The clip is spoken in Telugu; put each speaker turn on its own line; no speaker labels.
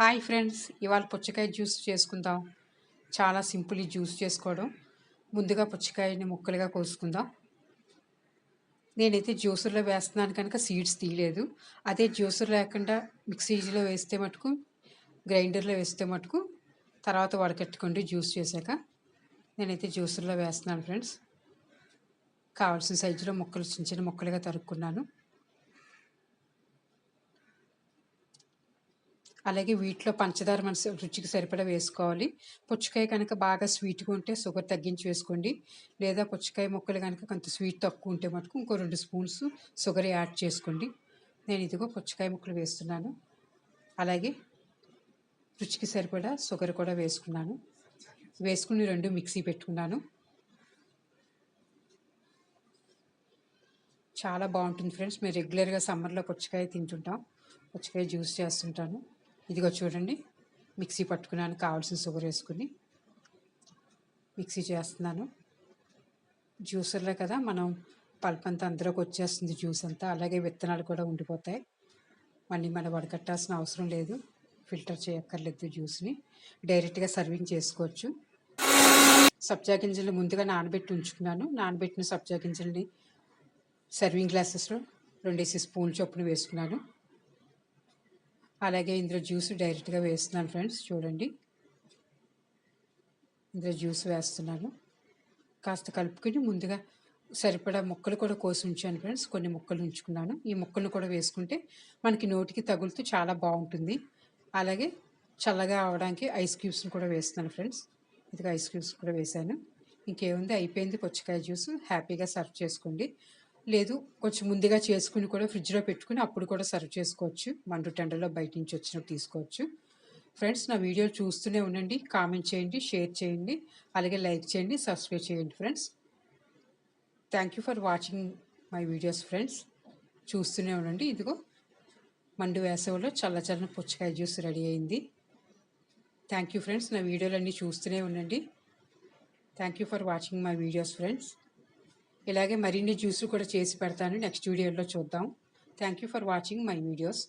హాయ్ ఫ్రెండ్స్, ఇవాళ పుచ్చకాయ జ్యూస్ చేసుకుందాం. చాలా సింపుల్ ఈ జ్యూస్ చేసుకోవడం. ముందుగా పుచ్చకాయని ముక్కలుగా కోసుకుందాం. నేనైతే జ్యూసర్లో వేస్తున్నాను కనుక సీడ్స్ తీయలేదు. అదే జ్యూసర్ లేకుండా మిక్సీలో వేస్తే మటుకు, గ్రైండర్లో వేస్తే మటుకు తర్వాత వడకట్టుకోండి జ్యూస్ చేశాక. నేనైతే జ్యూసర్లో వేస్తున్నాను ఫ్రెండ్స్. కావాల్సిన సైజులో ముక్కలు చిన్న చిన్న ముక్కలుగా తరుక్కున్నాను. అలాగే వీటిలో పంచదార మన రుచికి సరిపడా వేసుకోవాలి. పుచ్చకాయ కనుక బాగా స్వీట్గా ఉంటే షుగర్ తగ్గించి వేసుకోండి. లేదా పుచ్చకాయ ముక్కలు కనుక కొంత స్వీట్ తక్కువ ఉంటే మటుకు ఇంకో 2 స్పూన్స్ షుగర్ యాడ్ చేసుకోండి. నేను ఇదిగో పుచ్చకాయ ముక్కలు వేస్తున్నాను. అలాగే రుచికి సరిపడా షుగర్ కూడా వేసుకున్నాను. వేసుకుని 2 మిక్సీ పెట్టుకున్నాను. చాలా బాగుంటుంది ఫ్రెండ్స్. మేము రెగ్యులర్గా సమ్మర్లో పుచ్చకాయ తింటుంటాం. పుచ్చకాయ జ్యూస్ చేస్తుంటాను. ఇదిగో చూడండి, మిక్సీ పట్టుకున్నాను. కావాల్సిన షుగర్ వేసుకుని మిక్సీ చేస్తున్నాను. జ్యూసర్లే కదా, మనం పల్ప్ అంతా అందులోకి వచ్చేస్తుంది జ్యూస్ అంతా. అలాగే విత్తనాలు కూడా ఉండిపోతాయి. మళ్ళీ మనం వడకట్టాల్సిన అవసరం లేదు. ఫిల్టర్ చేయక్కర్లేదు. జ్యూస్ని డైరెక్ట్గా సర్వింగ్ చేసుకోవచ్చు. సబ్జా గింజలు ముందుగా నానబెట్టి ఉంచుకున్నాను. నానబెట్టిన సబ్జా గింజల్ని సర్వింగ్ గ్లాసెస్లో 2 స్పూన్ల చొప్పున వేసుకున్నాను. అలాగే ఇందులో జ్యూస్ డైరెక్ట్గా వేస్తున్నాను ఫ్రెండ్స్. చూడండి, ఇందులో జ్యూస్ వేస్తున్నాను. కాస్త కలుపుకొని ముందుగా సరిపడా ముక్కలు కూడా కోసి ఉంచాను ఫ్రెండ్స్. కొన్ని ముక్కలు ఉంచుకున్నాను. ఈ ముక్కలను కూడా వేసుకుంటే మనకి నోటికి తగులుతూ చాలా బాగుంటుంది. అలాగే చల్లగా అవడానికి ఐస్ క్యూబ్స్ని కూడా వేస్తున్నాను ఫ్రెండ్స్. ఇదిగా ఐస్ క్యూబ్స్ కూడా వేసాను. ఇంకేముంది, అయిపోయింది పుచ్చకాయ జ్యూస్. హ్యాపీగా సర్వ్ చేసుకోండి. లేదు, కొంచెం ముందుగా చేసుకుని కూడా ఫ్రిడ్జ్లో పెట్టుకుని అప్పుడు కూడా సర్వ్ చేసుకోవచ్చు. మండు టెండర్లో బయట నుంచి వచ్చినప్పుడు తీసుకోవచ్చు. ఫ్రెండ్స్, నా వీడియో చూస్తూనే ఉండండి. కామెంట్ చేయండి, షేర్ చేయండి, అలాగే లైక్ చేయండి, సబ్స్క్రైబ్ చేయండి friends. Thank you for watching my videos friends. చూస్తూనే ఉండండి. ఇదిగో మండు వేసవిలో చల్ల పుచ్చకాయ జ్యూస్ రెడీ అయింది. Thank you friends. నా వీడియోలన్నీ చూస్తూనే ఉండండి. Thank you for watching my videos friends. ఇలాగే మరిన్ని జ్యూస్లు కూడా చేసి పెడతాను. నెక్స్ట్ వీడియోలో చూద్దాం. Thank you for watching my videos.